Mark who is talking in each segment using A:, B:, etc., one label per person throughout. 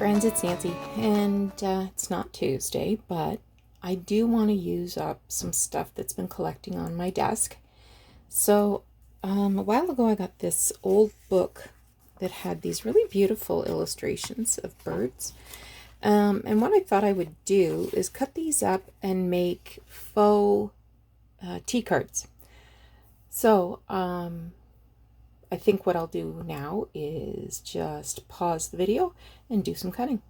A: friends, it's Nancy, and it's not Tuesday, but I do want to use up some stuff that's been collecting on my desk. So a while ago I got this old book that had these really beautiful illustrations of birds. And what I thought I would do is cut these up and make faux tea cards. So I think what I'll do now is just pause the video and do some cutting.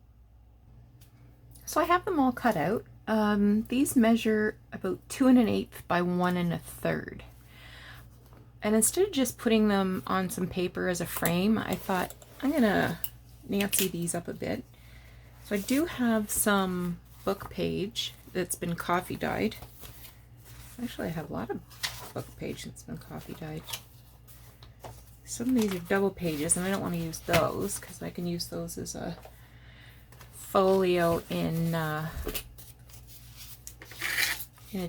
A: So I have them all cut out. These measure about 2 1/8 by 1 1/3. And instead of just putting them on some paper as a frame, I thought I'm gonna Nancy these up a bit. So I do have some book page that's been coffee dyed. Actually, I have a lot of book page that's been coffee dyed. Some of these are double pages, and I don't want to use those because I can use those as a folio in a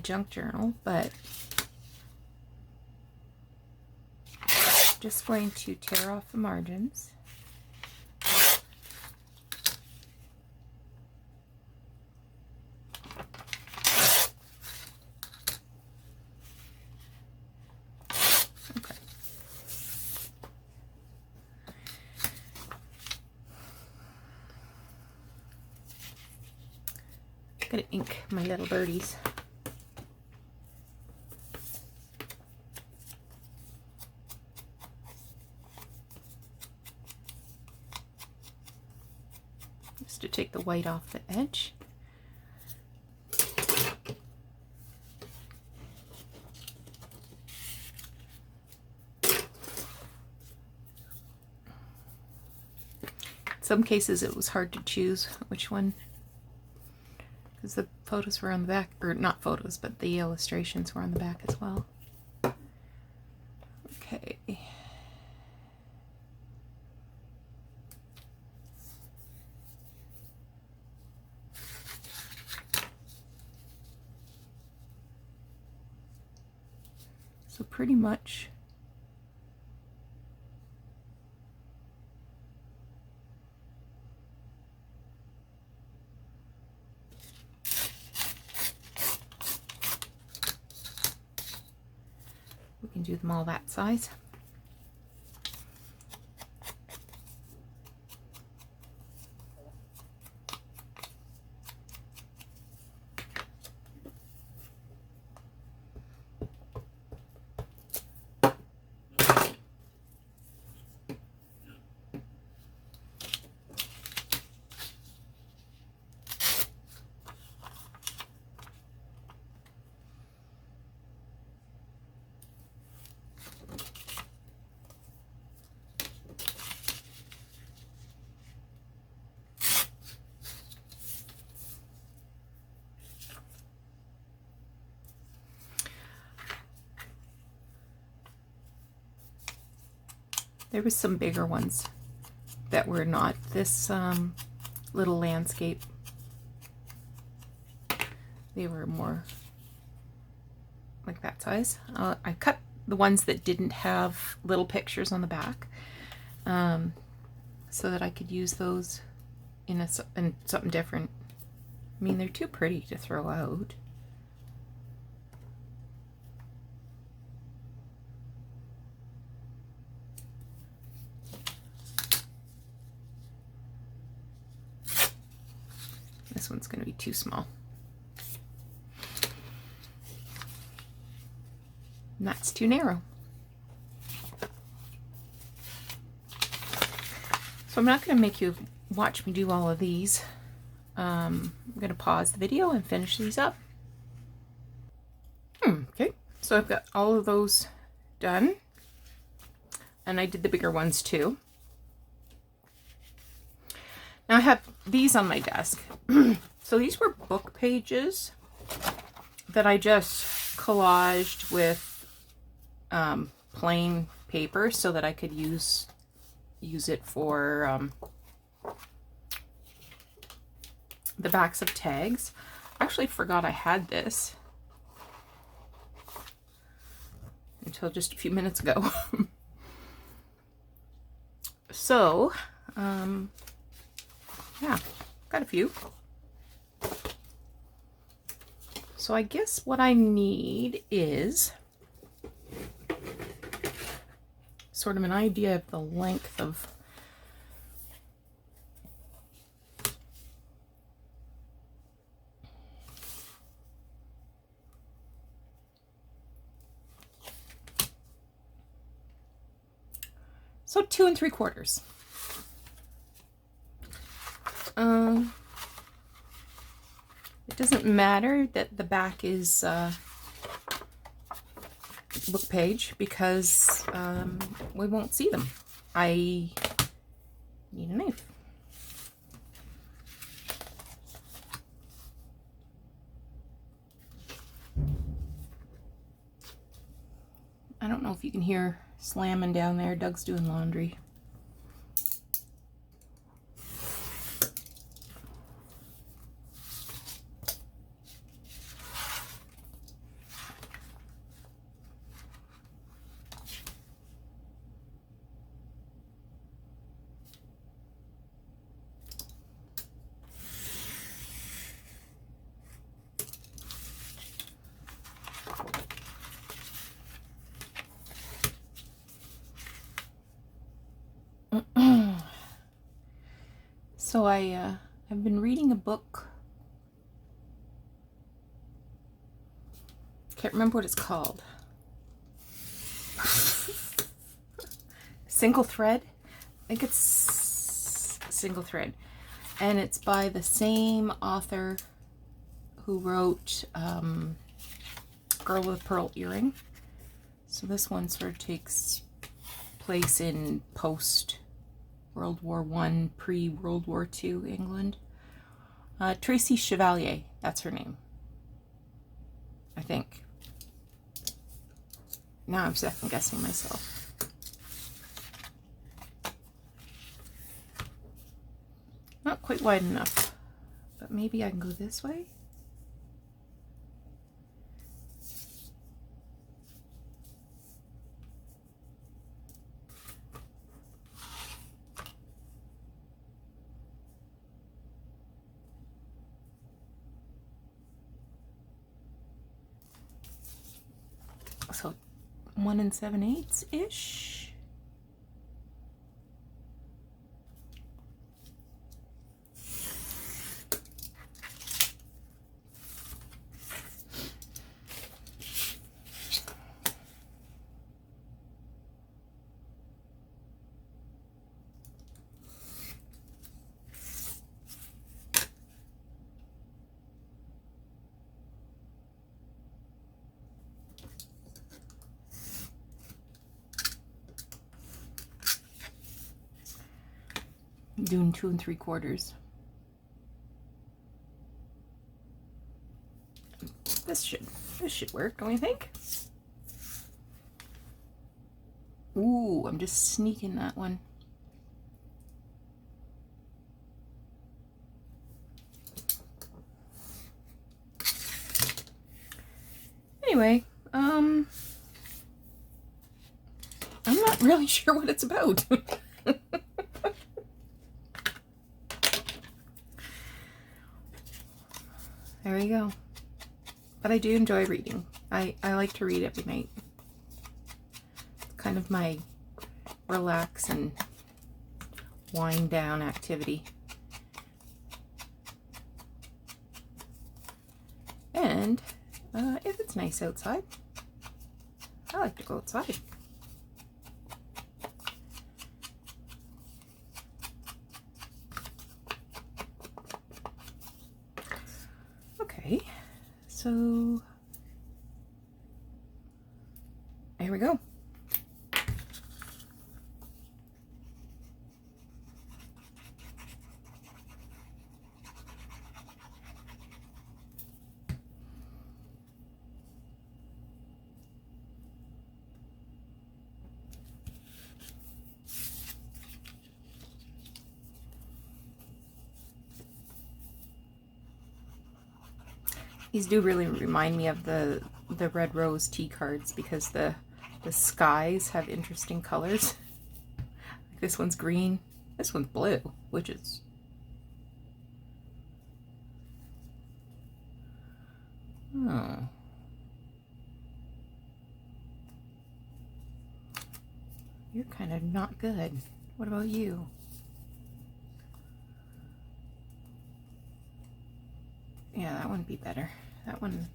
A: junk journal, but just going to tear off the margins. Okay. Gonna ink my little birdies. Just to take the white off the edge. In some cases it was hard to choose which one, because the photos were on the back, or not photos, but the illustrations were on the back as well. Okay. So pretty much we can do them all that size. There was some bigger ones that were not this little landscape. They were more like that size. I cut the ones that didn't have little pictures on the back, so that I could use those in something different. I mean, they're too pretty to throw out. This one's going to be too small. And that's too narrow. So I'm not going to make you watch me do all of these. I'm going to pause the video and finish these up. Okay, so I've got all of those done. And I did the bigger ones too. Now I have these on my desk. So these were book pages that I just collaged with plain paper so that I could use it for the backs of tags. I actually forgot I had this until just a few minutes ago. So yeah, got a few. So I guess what I need is sort of an idea of the length of so 2 3/4. It doesn't matter that the back is book page because we won't see them. I need a knife. I don't know if you can hear slamming down there. Doug's doing laundry. So I've been reading a book. Can't remember what it's called. Single Thread. I think it's Single Thread, and it's by the same author who wrote Girl with a Pearl Earring. So this one sort of takes place in post World War I, pre-World War II England. Tracy Chevalier, that's her name, I think. Now I'm second guessing myself. Not quite wide enough, but maybe I can go this way. So 1 7/8 ish. Doing 2 3/4. This should work, don't you think? Ooh, I'm just sneaking that one. Anyway, I'm not really sure what it's about. There you go. But I do enjoy reading. I like to read every night. It's kind of my relax and wind down activity. And if it's nice outside, I like to go outside. Okay, so here we go. These do really remind me of the Red Rose tea cards because the skies have interesting colors. This one's green, this one's blue, which is Oh. You're kind of not good. What about you? Yeah, that wouldn't be better. That one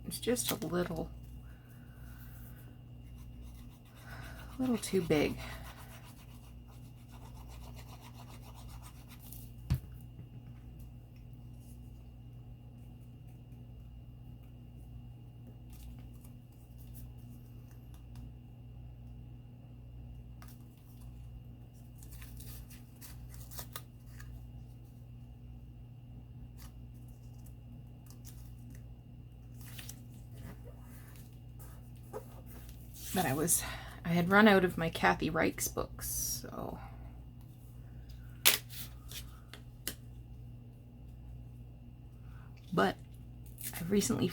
A: is just a little too big. But I had run out of my Kathy Reichs books, so. But I recently,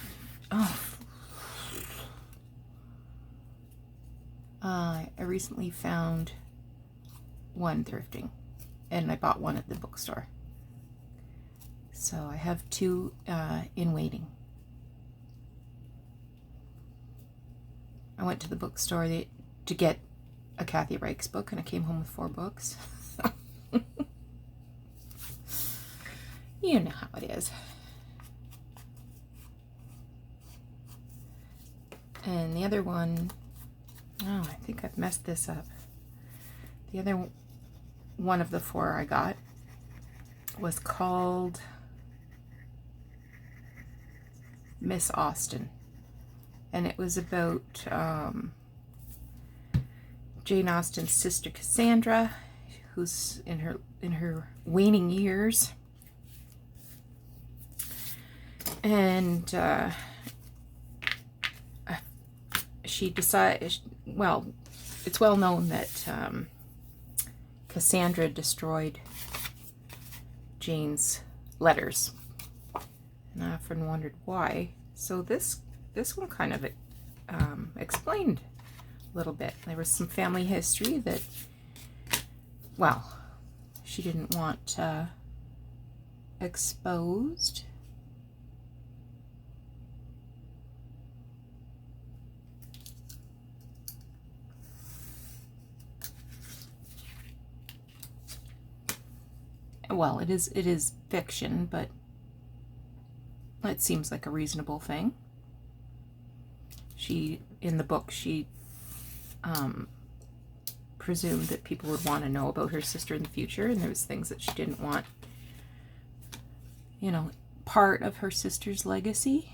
A: I recently found one thrifting, and I bought one at the bookstore. So I have two in waiting. I went to the bookstore to get a Kathy Reichs book, and I came home with 4 books. You know how it is. And the other one, oh, I think I've messed this up. The other one of the 4 I got was called Miss Austen. And it was about Jane Austen's sister Cassandra, who's in her waning years, and she decided. Well, it's well known that Cassandra destroyed Jane's letters, and I often wondered why. So this one kind of explained a little bit. There was some family history that, well, she didn't want exposed. Well, it is fiction, but it seems like a reasonable thing. In the book, she presumed that people would want to know about her sister in the future, and there was things that she didn't want, part of her sister's legacy.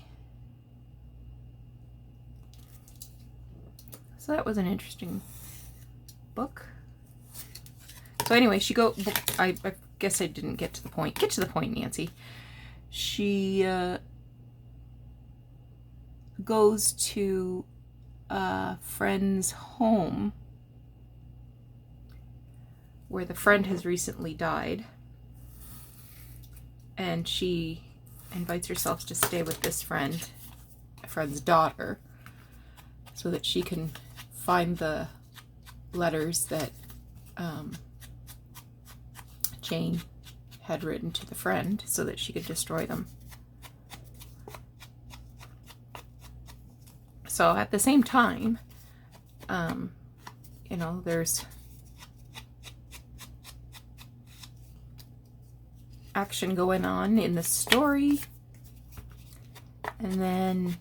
A: So that was an interesting book. So anyway, I guess I didn't get to the point. Get to the point, Nancy. She goes to a friend's home where the friend has recently died, and she invites herself to stay with this friend's daughter, so that she can find the letters that Jane had written to the friend, so that she could destroy them. So at the same time, there's action going on in the story, and then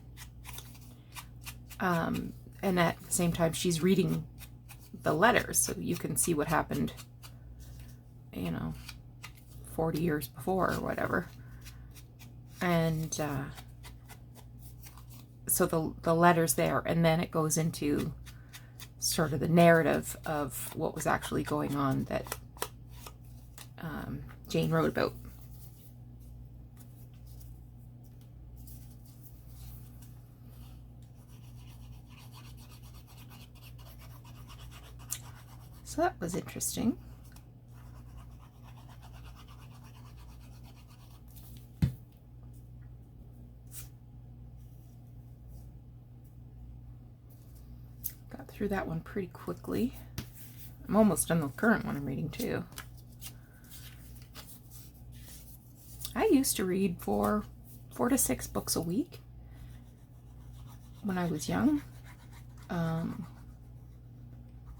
A: and at the same time she's reading the letters, so you can see what happened 40 years before or whatever. And so the letter's there, and then it goes into sort of the narrative of what was actually going on that Jane wrote about. So that was interesting. Got through that one pretty quickly. I'm almost done with the current one I'm reading too. I used to read 4 to 6 books a week, when I was young,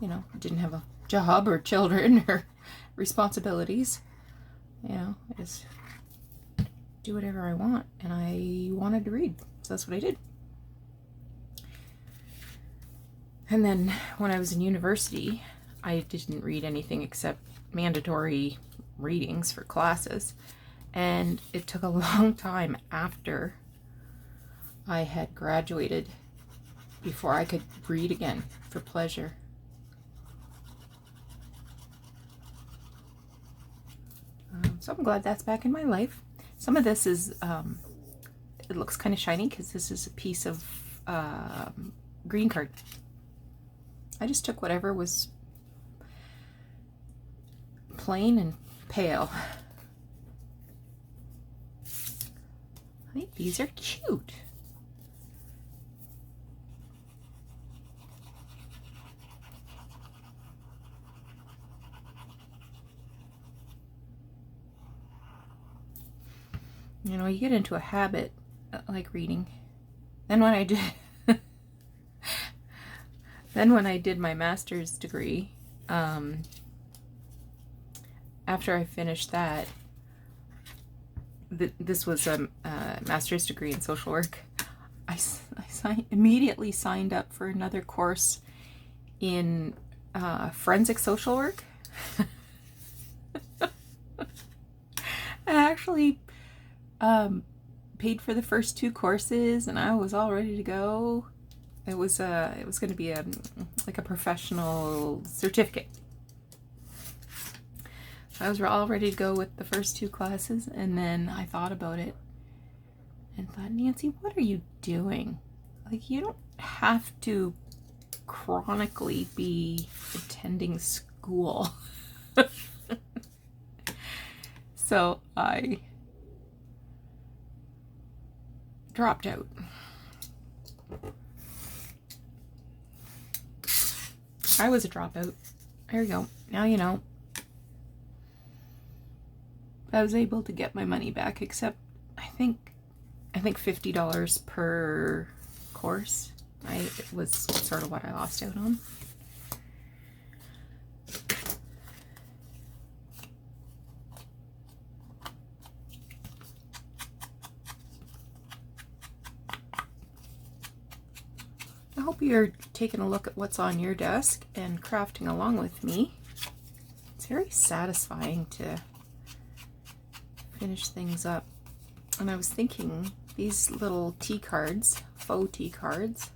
A: you know, didn't have a job or children or responsibilities. You know, I just do whatever I want, and I wanted to read, so that's what I did. And then when I was in university, I didn't read anything except mandatory readings for classes, and it took a long time after I had graduated before I could read again for pleasure. So I'm glad that's back in my life. Some of this is, it looks kind of shiny because this is a piece of green card. I just took whatever was plain and pale. I think these are cute. You know, you get into a habit like reading. Then when I did my master's degree, after I finished that, this was a master's degree in social work, I immediately signed up for another course in forensic social work. I actually paid for the first 2 courses, and I was all ready to go. It was going to be like a professional certificate. I was all ready to go with the first 2 classes, and then I thought about it and thought, Nancy, what are you doing? Like, you don't have to chronically be attending school. So I dropped out. I was a dropout. There you go. Now you know. I was able to get my money back, except I think $50 per course. It was sort of what I lost out on. I hope you're taking a look at what's on your desk and crafting along with me. It's very satisfying to finish things up. And I was thinking these little tea cards, faux tea cards,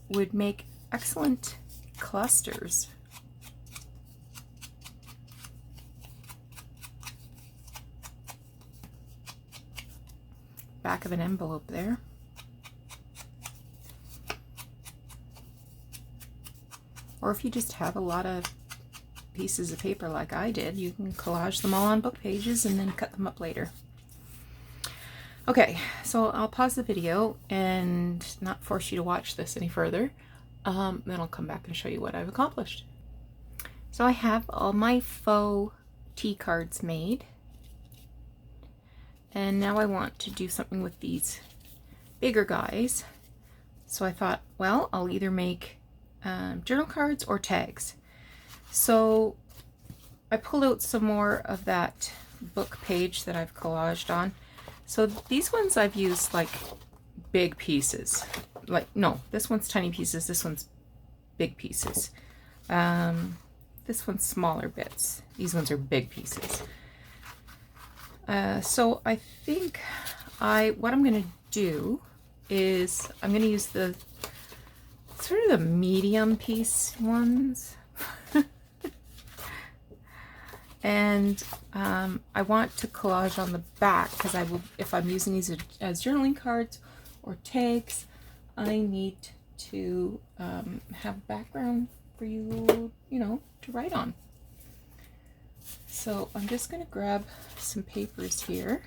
A: would make excellent clusters. Back of an envelope there. Or if you just have a lot of pieces of paper like I did, you can collage them all on book pages and then cut them up later. Okay, so I'll pause the video and not force you to watch this any further. Then I'll come back and show you what I've accomplished. So I have all my faux tea cards made. And now I want to do something with these bigger guys. So I thought, well, I'll either make journal cards or tags. So I pulled out some more of that book page that I've collaged on. So these ones I've used like big pieces. Like, no, this one's tiny pieces, this one's big pieces. This one's smaller bits. These ones are big pieces. So I think what I'm going to do is I'm going to use the sort of the medium piece ones. And I want to collage on the back because if I'm using these as journaling cards or tags, I need to have background for you, to write on. So I'm just going to grab some papers here.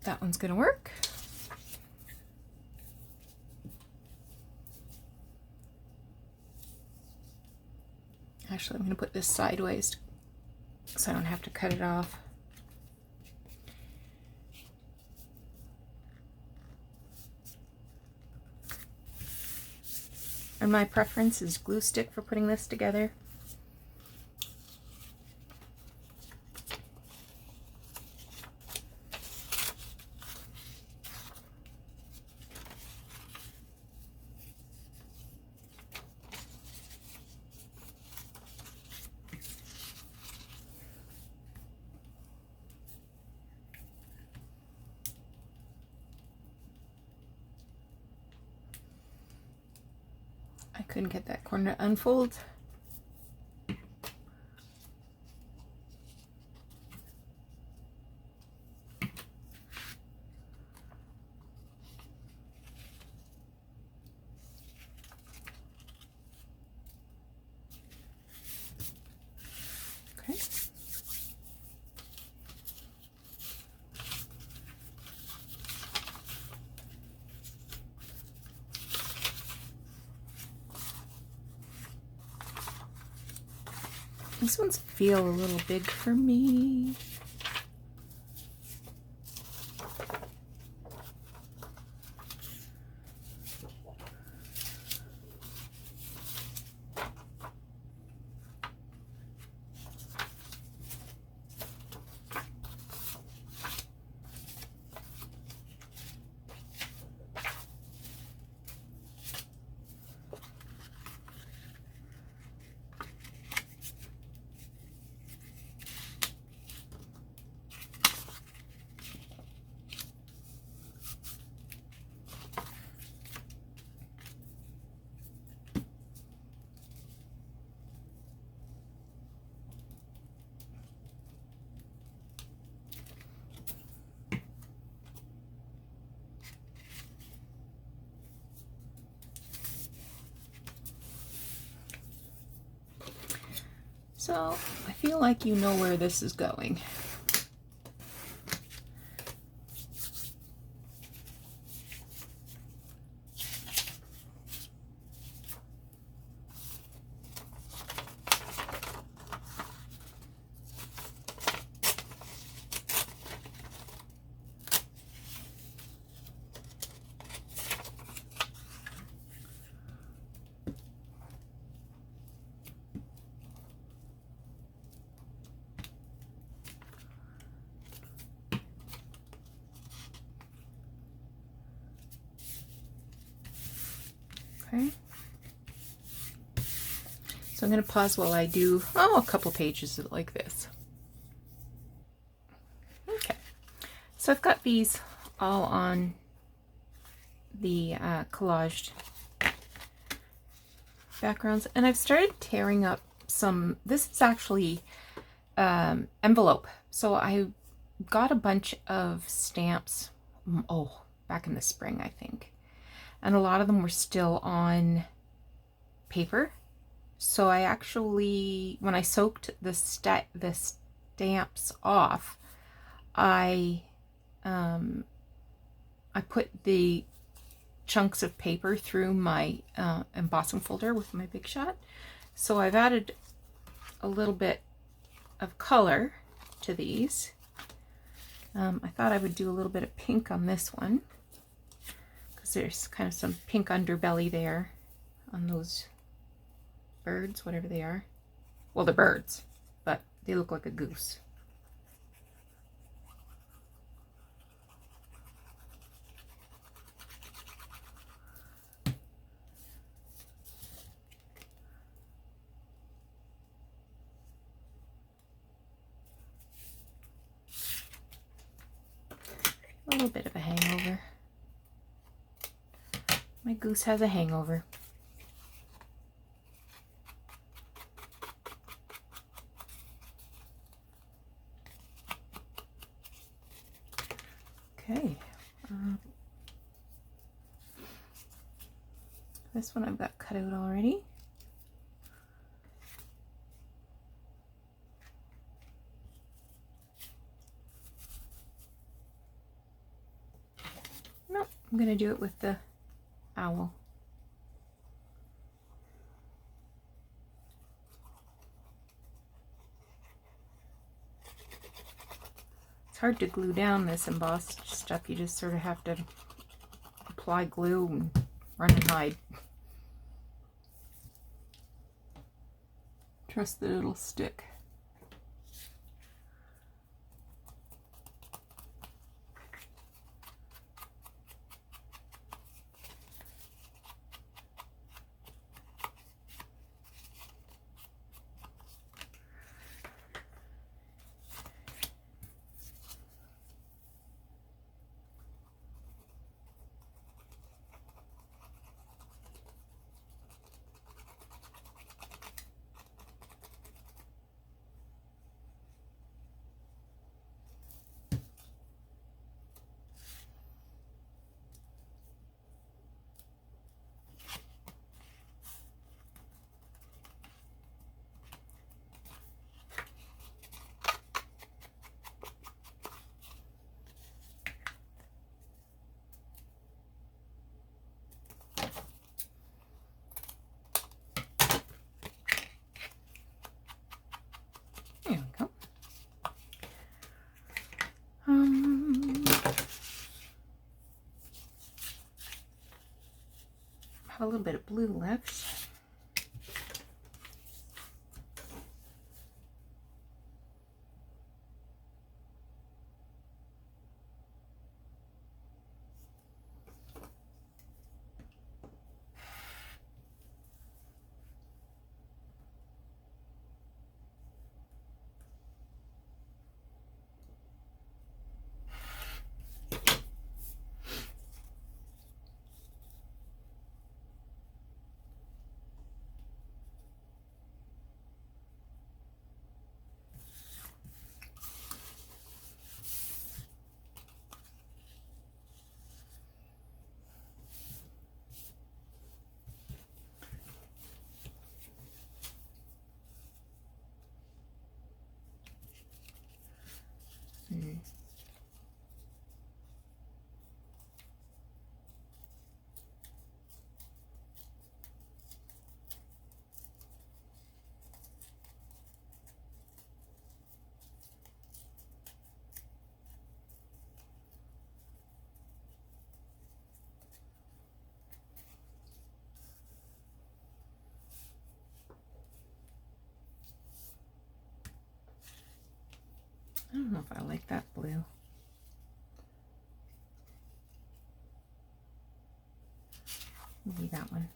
A: That one's going to work. Actually, I'm going to put this sideways so I don't have to cut it off. And my preference is glue stick for putting this together. I couldn't get that corner to unfold. Okay. These ones feel a little big for me. So I feel like you know where this is going. Okay. So I'm going to pause while I do, a couple pages like this. Okay. So I've got these all on the collaged backgrounds, and I've started tearing up some. This is actually envelope. So I got a bunch of stamps, back in the spring, I think. And a lot of them were still on paper. So I actually, when I soaked the stamps off, I put the chunks of paper through my embossing folder with my Big Shot. So I've added a little bit of color to these. I thought I would do a little bit of pink on this one, because there's kind of some pink underbelly there on those birds, whatever they are. Well, they're birds, but they look like a goose. A little bit of a hangover. My goose has a hangover. Okay. This one I've got cut out already. Nope, I'm going to do it with the owl. It's hard to glue down this embossed stuff. You just sort of have to apply glue and run and hide. Trust that it'll stick. There we go. Have a little bit of blue left. I don't know if I like that blue. Maybe that one.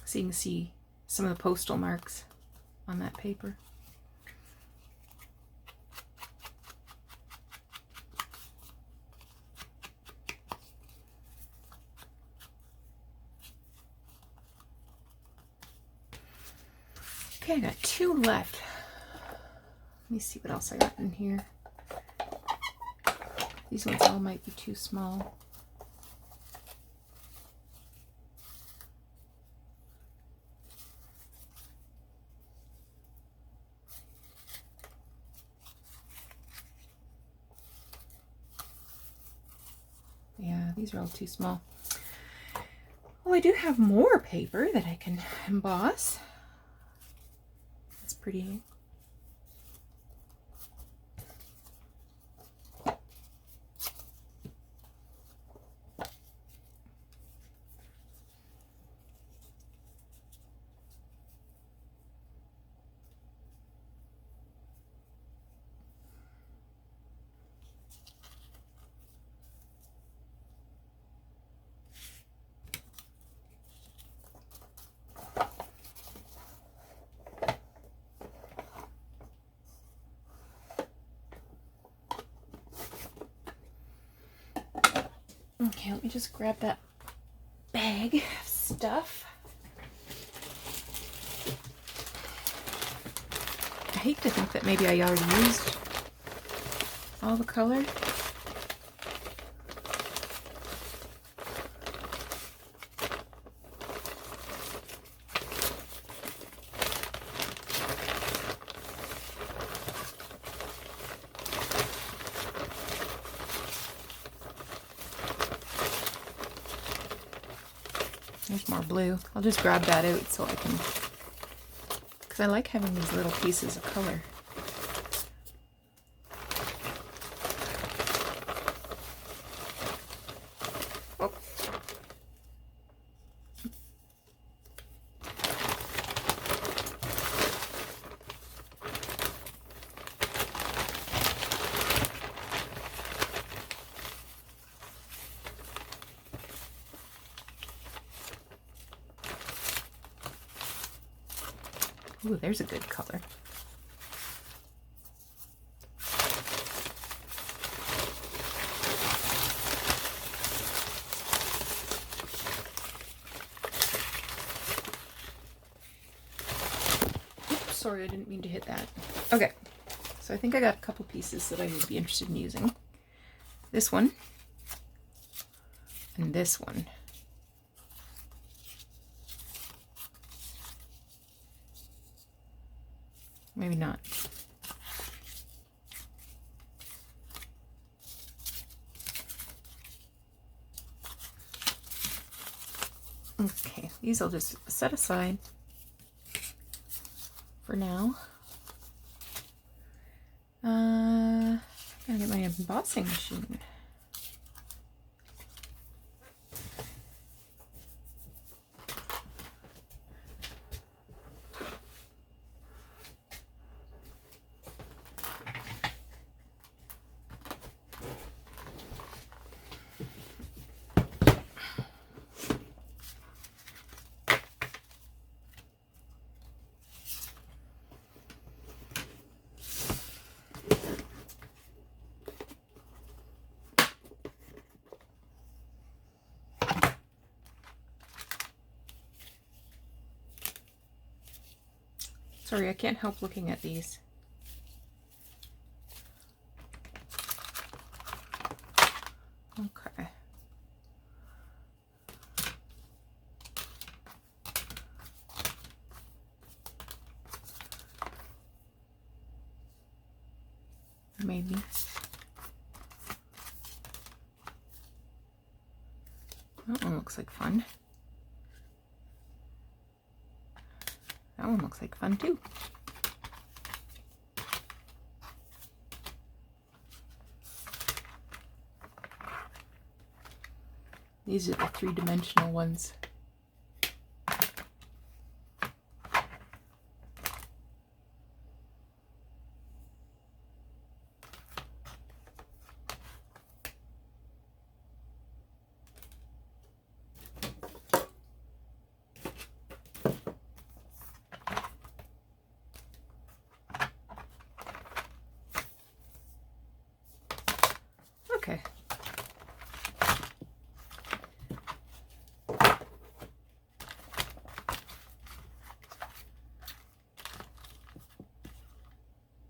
A: So you can see some of the postal marks on that paper. Okay, I got 2 left. Let me see what else I got in here. These ones all might be too small. Yeah, these are all too small. Well, I do have more paper that I can emboss. That's pretty. Okay, let me just grab that bag of stuff. I hate to think that maybe I already used all the color. There's more blue. I'll just grab that out so I can, because I like having these little pieces of color. Oh. Ooh, there's a good color. Oops, sorry, I didn't mean to hit that. Okay, so I think I got a couple pieces that I would be interested in using. This one and this one. Maybe not. Okay, these I'll just set aside for now. Gotta get my embossing machine. Sorry, I can't help looking at these. Okay. Maybe. That one looks like fun. That one looks like fun too. These are the three-dimensional ones. Okay.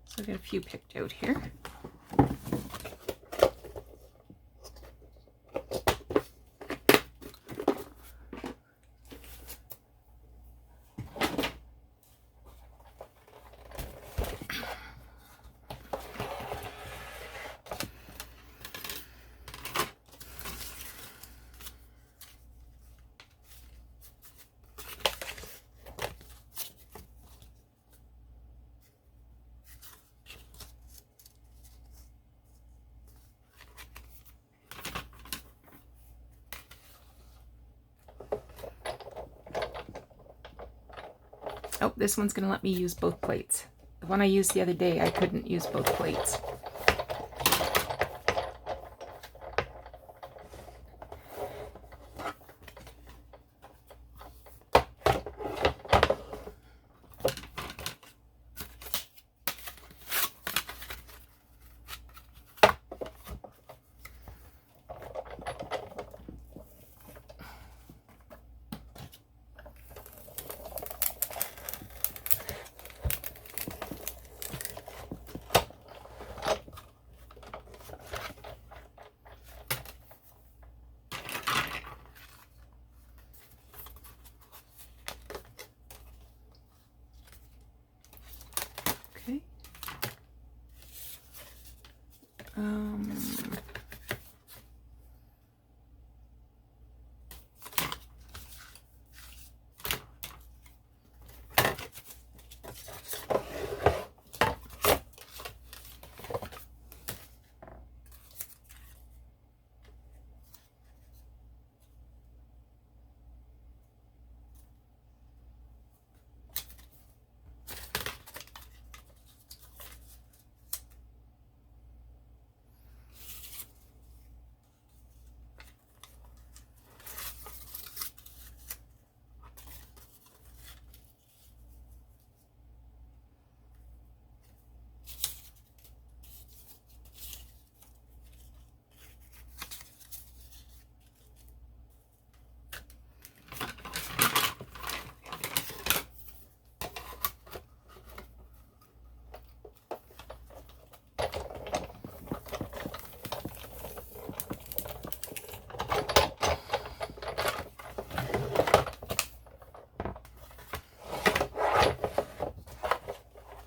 A: So I've got a few picked out here. Oh, this one's going to let me use both plates. The one I used the other day, I couldn't use both plates.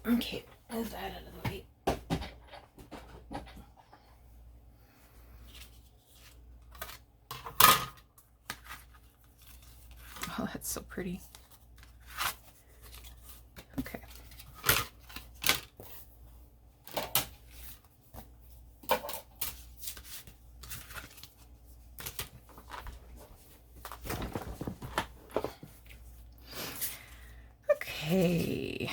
A: Okay, move that out of the way. Oh, that's so pretty. Okay. Okay.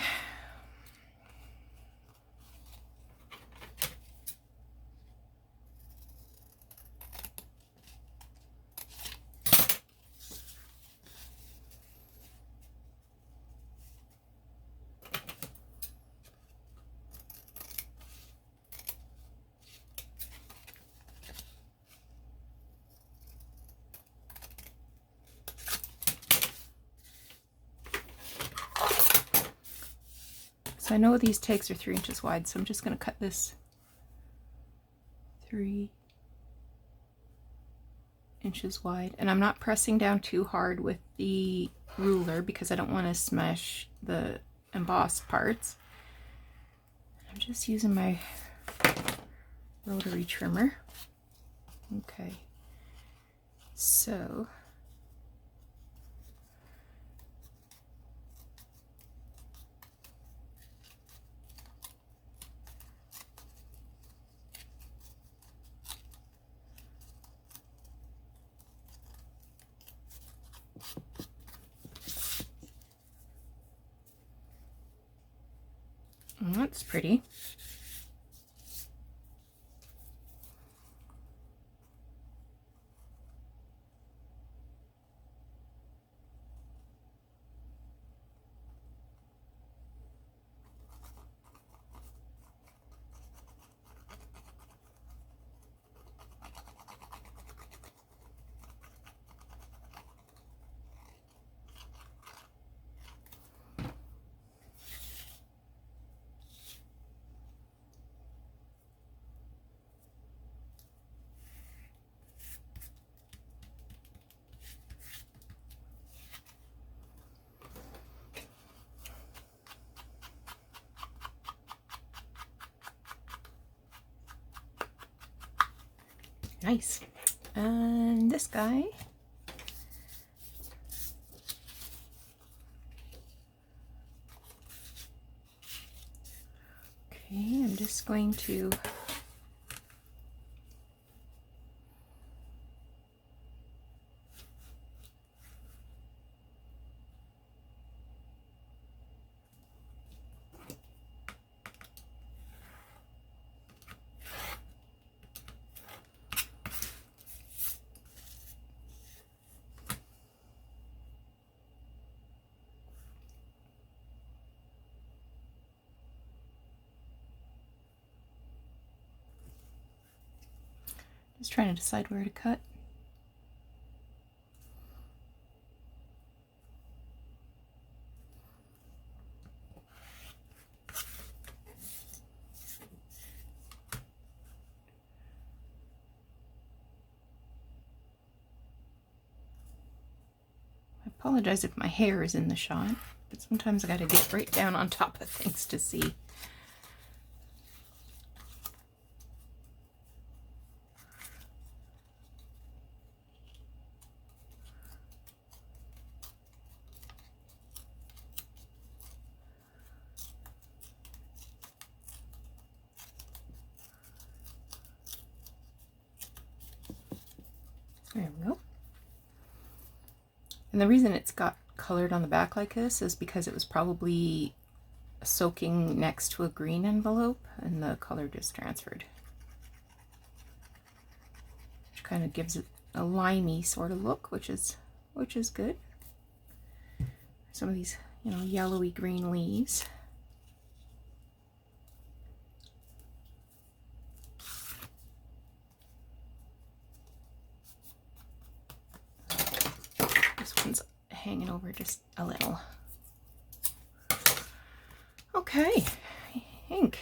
A: So I know these tags are 3 inches wide, so I'm just going to cut this 3 inches wide. And I'm not pressing down too hard with the ruler because I don't want to smash the embossed parts. I'm just using my rotary trimmer. Okay, so that's pretty. Nice. And this guy. Okay, I'm just going to trying to decide where to cut. I apologize if my hair is in the shot, but sometimes I gotta get right down on top of things to see. There we go. And the reason it's got colored on the back like this is because it was probably soaking next to a green envelope and the color just transferred. Which kind of gives it a limey sort of look, which is good. Some of these, you know, yellowy green leaves. This one's hanging over just a little. Okay, ink.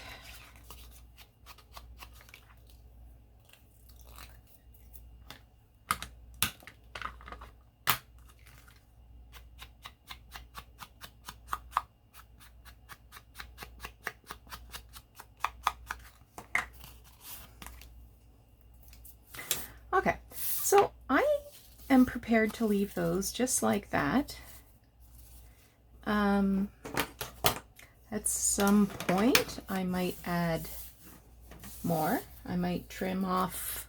A: Okay, so I am prepared to leave those just like that. At some point I might add more. I might trim off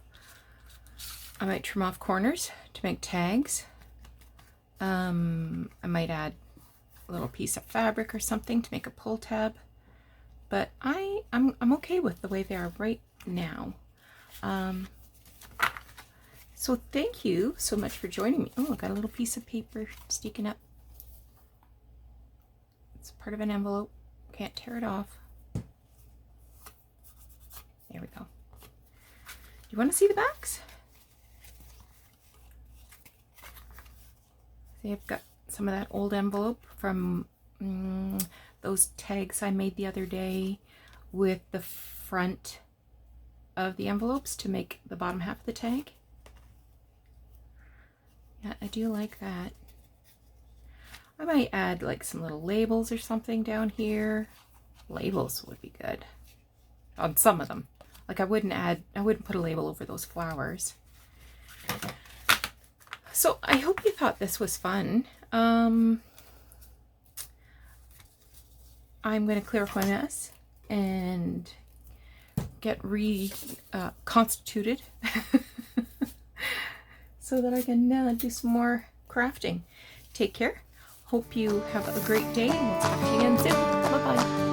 A: corners to make tags. I might add a little piece of fabric or something to make a pull tab, but I'm okay with the way they are right now. So thank you so much for joining me. Oh, I got a little piece of paper sticking up. It's part of an envelope. Can't tear it off. There we go. You want to see the backs? See, I've got some of that old envelope from those tags I made the other day with the front of the envelopes to make the bottom half of the tag. Yeah, I do like that. I might add like some little labels or something down here. Labels would be good on some of them. Like I wouldn't put a label over those flowers. So I hope you thought this was fun. I'm going to clear up my mess and get reconstituted so that I can do some more crafting. Take care. Hope you have a great day, and we'll talk to you again soon. Bye-bye.